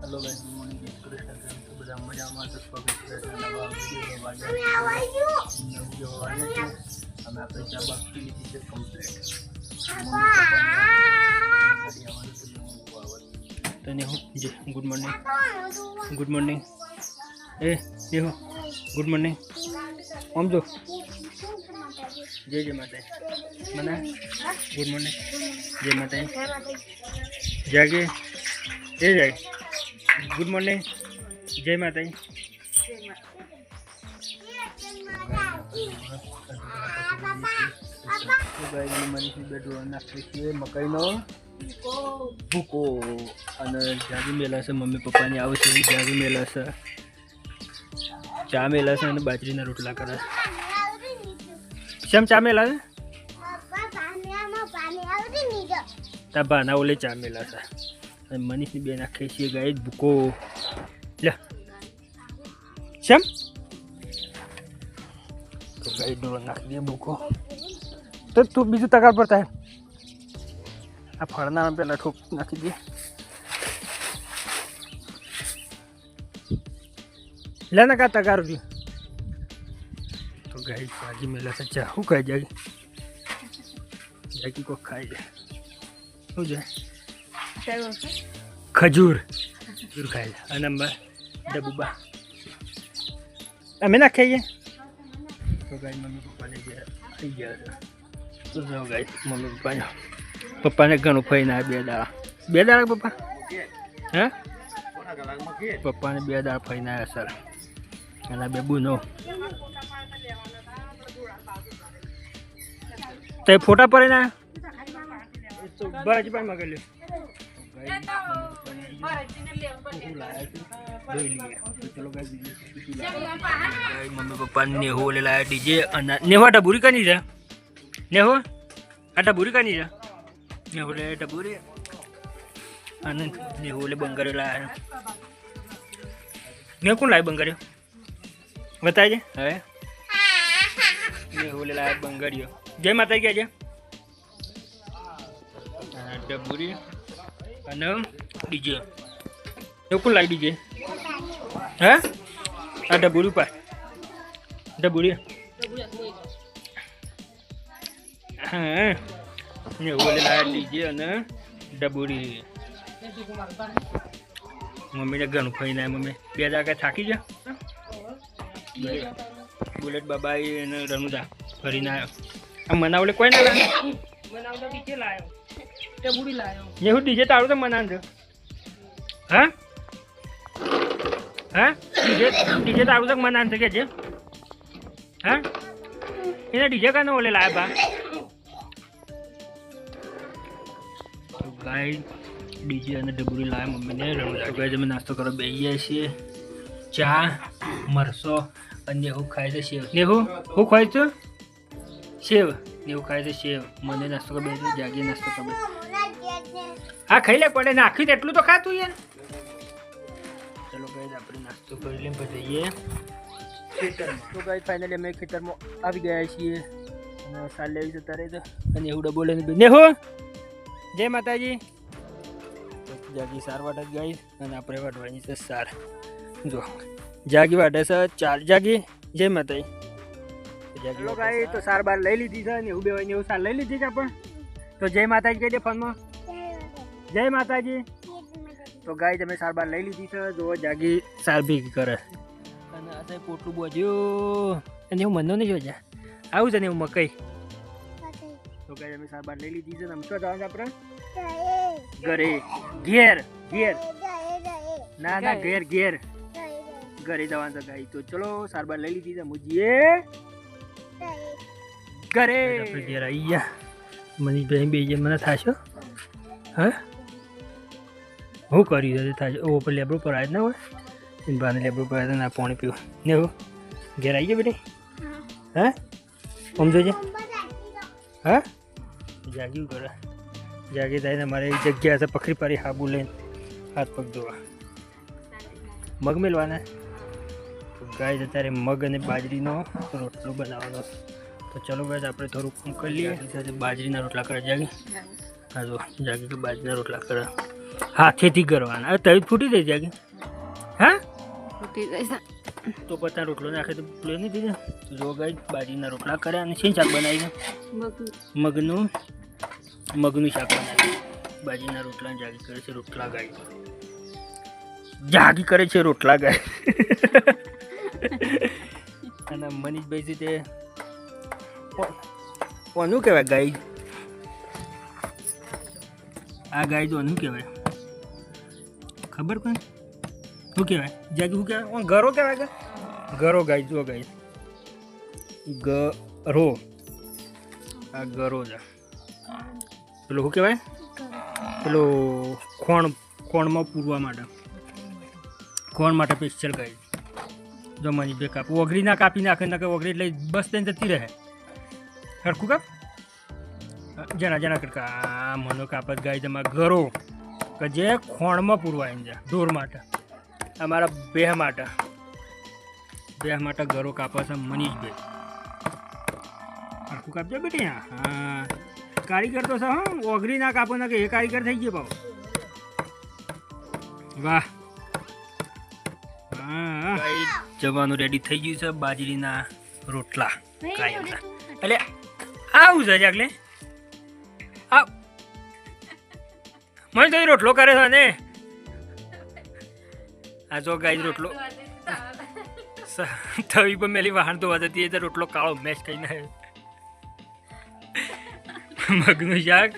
Hello guys, good morning. जय श्री कृष्ण। કેમ છો બધા? મજામાં તો સ્વાગત છે નવા વિડીયોમાં। અમે આપણે ચા બાકી લીધી છે કમ્પ્લીટ। તને હું ગુડ મોર્નિંગ, ગુડ મોર્નિંગ। એ દેહો ગુડ મોર્નિંગ। આમ જો જય જય માતા મના ગુડ મોર્નિંગ, જય માતા જાગે એ જાય ગુડ મોર્નિંગ, જય માતા। મકાઈનો ભૂકો અને જાગી મેલા છે। મમ્મી પપ્પાની આવે છે જાગી મેલા છે, ચા મેલા છે અને બાજરીના રોટલા કરે છે। શેમ ચા મેલા છે? તા બાના ઓલે ચા મેલા છે અને મનીષની બેન આખે છે ગાય ભૂકો લે શેમ તો ગાય ડોળ નાખી દે ભૂકો। તો તું બીજું તગાર પર થાય આ ફળના પેલા ઠોક નાખી દે લે ને કા તગાર દે તો ગાય જાગી મેલા છે। ચા શું ખાય જાગી? જાગી કોઈ ખાઈ જાય શું જાય? ખજૂર ખજૂર ખાય છે અને ડબુબા અમે ના ખાઈએ તો ગાય મમ્મી પપ્પાને આવી ગયા છે। તો જાઓ ગાય મમ્મી પપ્પાને ઘણું ફઈને આવ્યા 2 દાડા પપ્પા હે પપ્પાને 2 દાડા ફઈને આવ્યા સર અને બેબુ નો તે ફોટા પડે ના તો બાજ પણ મગર લ્યો મમ્મી પપ્પા નેહો ले लाया डीजे नेहो डबूरी का नहीं जा नेहो डबूरी का नहीं जा नेहो ले डबूरी અને नेहो ले बंगारे लाया ने कौन लाया बंगारियो बताइए है नेहो ले लाया बंगारियो जय माता की जय डबूरी અને ડીજે એવું કોણ લાવી ડીજે હે આ ડબુરી પર ડબુરી હા ને ઓલે લાયા ડીજે અને ડબુરી મમ્મીને ઘણું ફઈને મમ્મી 2 દાડા થાકી જા બુલેટ બાબાઈ અને રનુદા ફરીને આવ્યો આ મનાવલે કોઈ ના લાવ્યો મનાવતા ડીજે લાવ્યો डबूरी लायो ये हो डीजे तारो तो मनान दे हां हां डीजे तारो तक मनान थे के जे हां इने डीजे का न ओले लाया बा तो गाय डीजे અને ડબુરી લાયા મમ્મીને રણુદા ગાય જમે નાસ્તો કરો બેહીએ છીએ ચા મરસો અને હું ખાય છે સેવ ને હું ખાય છે સેવ ને હું ખાય છે સેવ મને નાસ્તો કરો બેહી જાગી નાસ્તો કરો हाँ खाई ले पड़े नाखी तेटलू तो खा तू यार। चलो गाइस આપણે નાસ્તો કરી લઈએ પછી જઈએ ખેતરમાં। તો ગાઈસ ફાઇનલી અમે ખેતરમાં આવી ગયા છીએ અને સાલ લેવી જતા રહે તો અને એવું બોલે ને હો જય માતાજી જાગી સાર વાટે ગાઈસ અને આપણે વાટવાની છે સાર જો જાગી વાટે છે 4 જાગી જય માતાજી જાગી ગાઈસ તો સાર બાર લઈ લીધી છે ને એવું બેવાની એવું સાર લઈ લીધી છે આપણે તો જય માતાજી કહી દે ફોનમાં जय माताजी। तो गाय તમે સાર બાર લઈ લીધી છે જો જાગી સાર ભેગી કરે અને આ સાહેબ પોટલું બોજ્યો અને હું મનનો નહીં જોજે આવું છે ને હું મકઈ તો ગાય અમે સાર બાર લઈ લીધી છે આમ શું જવાનું આપણે ઘરે ઘેર ઘેર ના ના ઘેર ઘેર ઘરે જવાનું છે ગાય તો ચલો સાર બાર લઈ લીધી છે મુજીએ ઘરે આપણે ઘેર આવી ગયા મનીષભાઈ બેજે મને થાશો હા હું કરી દે થાય ઓ પર લેબરો પર આજ ના હોય इन बाने लेबरो पर आया ना पानी पीओ ने हो घेर आई बेटे हैं हम जो हाँ जागी करे जागी થાય ને મારે જગ્યા છે પખરી પારી હાબુ લઈને હાથ પગ ધોવા મગ મેલવાના ગાય અત્યારે મગ અને બાજરીનો રોટલો બનાવવાનો તો ચલો ગાય આપણે થોડું કામ કરી લઈએ સાથે બાજરીના રોટલા કરે જાગી હા જો જાગી તો બાજરીના રોટલા કરે હાથેથી કરવાના. તવી ફૂટી જાય જાગી. હા ફૂટી જાય તો પતા રોટલો નાખે તો પેલો નહીં દીધો. જો ગાઈ બાજરીના રોટલા કર્યા અને શેનું શાક બનાવ્યું? મગનું શાક બનાવ્યું. બાજરીના રોટલા જાગી કરે છે રોટલા ગાય. જાગી કરે છે રોટલા ગાય. અને મનીષભાઈ છે તે કોનું કહેવાય ગાય? આ ગાય તો શું કહેવાય ખબર કોણ? શું કહેવાય જાગી? શું કહેવાય? ગરો કહેવાય કે ગરો ગાય? જો ગાય ગરો. આ ગરો છે. પેલું શું કહેવાય? પેલું ખોણમાં પૂરવા માટે, ખોણ માટે સ્પેશિયલ ગાય. જો મની બે કાપ ઓગળી ના કાપી નાખે ના કે ઓગળી એટલે બસ લઈને જતી રહે. હરખું કાપ જણા કરતા મનો કાપત ગાય તમારા ગરો કે જે ખોણમાં પૂરવા એમ છે ઢોર માટે. અમારા બેહ માટે ગરો કાપે છે મનીષભાઈ. હરખું કાપજો બેટી. હા કારીગર તો છે. હા ઓગળી ના કાપો ના કે એ કારીગર થઈ ગયો ભાવ. વાહ. હા જવાનું રેડી થઈ ગયું છે. બાજરીના રોટલા કાયમના. એટલે આવું છે જાગલે. આવ મને તો રોટલો કરે છે ને. આ જો ગાય રોટલો તવી પર મેલી વાહન ધોવા જતી એ રોટલો કાળો મેચ કઈ ના. મગનું શાક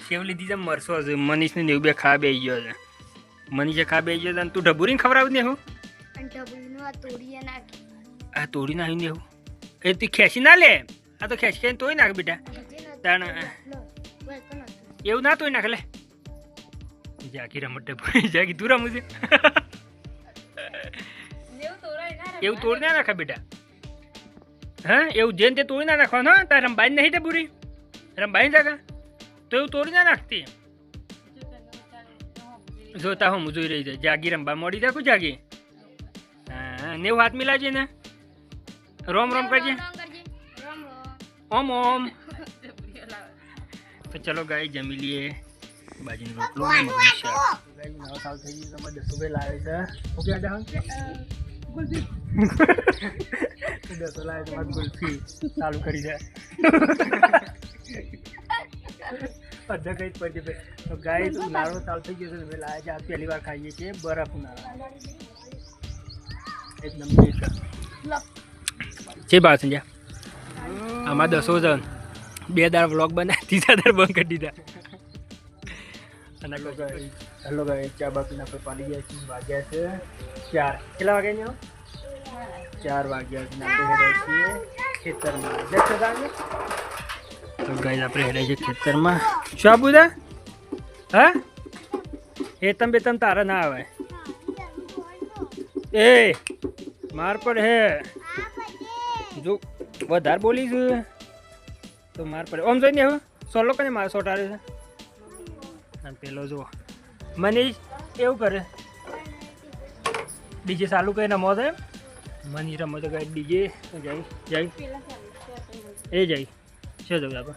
સેવ લીધી છે. મરસો છે. મનીષને ને બે ખા બે ગયો છે. મનીષે ખા બે ગયો છે. તું ઢબુરીને ખવડાવ ને હું આ તોડી નાખી ને એવું એ તું ખેંચી ના લે. આ તો ખેંચી ખેંચી તોડી નાખ બેટા. તાણ એવું ના તોડી નાખ લે. જાકી રમત જાકી તું રમું છે. એવું તોડી ના નાખે બેટા. હા એવું જેને તે તોડી ના નાખવાનું. તાર રંબાઈ નહીં તે બુરી રંબાઈ જાગા તો એવું તોડી ના નાખતી. જોતા હું જોઈ રહી છે. જાગી રંબા મોડી જાકું જાગી. હા નેવું હાથ મિલાવજે ને. રોમ રોમ કરજે. ઓમ ઓમ. તો ચલો ગાય જમી લઈએ. બાજરીનો રોટલો મગનું શાક. નવો સાલ થઈ ગયો. તમારે 10 રૂપિયા લાવે છે. ઓકે આડા ગુલ્ફી 10 લાવે તમારે ગુલ્ફી ચાલુ કરી દે. અડધા કઈ પડે તો ગાય ઉનાળો ચાલુ થઈ ગયો છે. લાવે છે. આ પહેલી વાર ખાઈએ છીએ બરફ ઉનાળા. એકદમ છે બાર સંજ્યા. આમાં 10 જણ 2 દાર વ્લોગ બનાવી 3જા દાર બંધ કરી દીધા. અને હેલો ગાય ચા બાપીને આપણે પાડી ગયા છીએ. વાગ્યા છે 4. કેટલા વાગ્યા? 4 વાગ્યા છે. આપણે હેડ્યા છીએ ખેતરમાં. તો ગાય આપણે હેડ્યા છીએ ખેતરમાં. શું આપું તા? હા એ તમે તારા ના આવે. એ માર પર હે જો વધારે બોલીશું તો માર પડે. ઓમ જોઈને હવે સોલો કને મારે સોટાડે છે. અને પેલો જો મનીષ એવું કરે ડીજે ચાલુ કરીને રમો છે. મનીષ રમો તો ગાય ડીજે જાય એ જાય શું જવું આપણે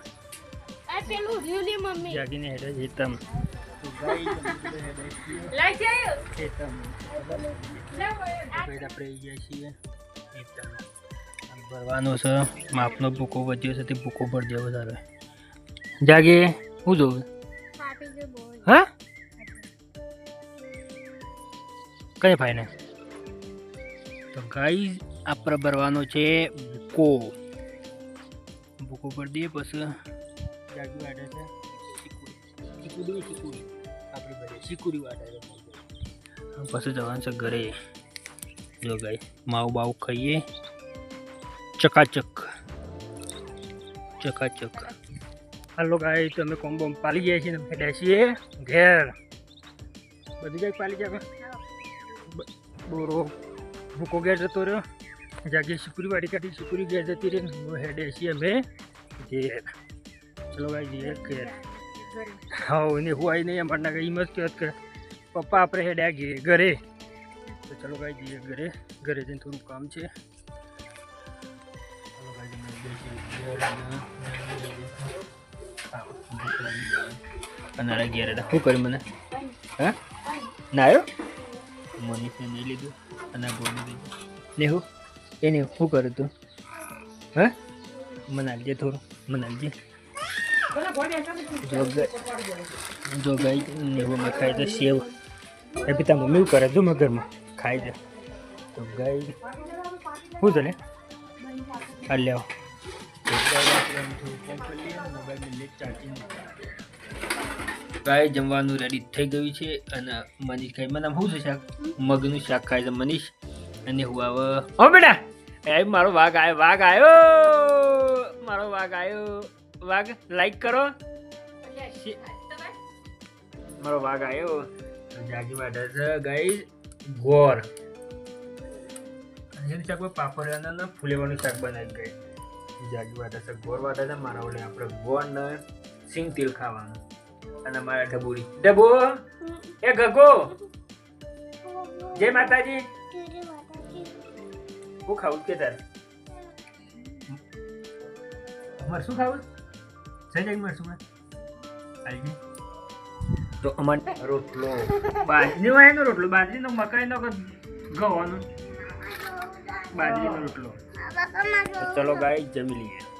જાગીને હેડે છે તમ. આપણે ગયા છીએ ભરવાનો છે. માપનો ભૂકો વધ્યો છે તે ભૂકો ભરી દેવો તારે. જાગે શું જોવું? હા કઈ ફાઈને તો ગાઈ આપણે ભરવાનો છે ભૂકો. ભૂકો ભરી દઈએ પછી જાગી વાટે છે ચીકુડી આપણે ભરીએ ચીકુડી વાટે છે. પછી જવાનું છે ઘરે. જો ગાઈ માવું બાવું ખાઈએ ચકાચક. હાલો ગાય તો અમે કોમ્બો પાલી ગયા છીએ. હેડ્યા છીએ ઘેર. બધી જાય પાલી જાય. બોરો ભૂકો ઘેર જતો રહ્યો. જાગીએ સુકુરી વાડી કાઢી. સુકુરી ઘેર જતી રહી. હેડ્યા છીએ અમે ઘેર. ચલો ગાય જઈએ ઘેર. હા ને હું આવી નહીં અમારના કઈ હિંમત કહેત કે પપ્પા આપણે હેડ્યા ઘરે. તો ચલો ગાય જઈએ ઘરે. ઘરે જઈને થોડું કામ છે. અને ઘેર શું કર્યું મને હા નાયો મનીષને નહીં લીધું અને ગોળું લીધું નેહું એ ને શું કરું તું હા મને આલજે થોડું મને આલજે જો ગઈ નેહુમાં ખાઈ તો સેવ એ પિતા મમ્મી શું કરે તું મેં ઘરમાં ખાઈ જાય તો ગઈ શું ચાલે આ લેવો ગાય જમવાનું રેડી થઈ ગયું છે અને મનીષ ખાઈ મને શું છે શાક મગનું શાક ખાય છે મનીષ અને હું આવે હો બેટા એ મારો વાઘ આવ્યો મારો વાઘ આવ્યો વાઘ લાઈક કરો મારો વાઘ આવ્યો જાગી વાટે છે ગાય ગોળ એનું શાક પાપડ ફૂલેવાનું શાક બનાવી ગઈ જાગી વાટે છે ગોળ વાટે છે મારા ઓલે આપણે ગોળ ને સિંગ તેલ ખાવાનું અને મારા ઢબુડી ઢબુ એ ગગો જય માતાજી હું ખાવું કે તારે મરસું ખાવું થઈ જાય મરસું આવી તો અમાર રોટલો બાજરીનો એનો રોટલો બાજરીનો મકાઈનો ગવાનો બાજરીનો રોટલો ચલો ગાય જમી લઈએ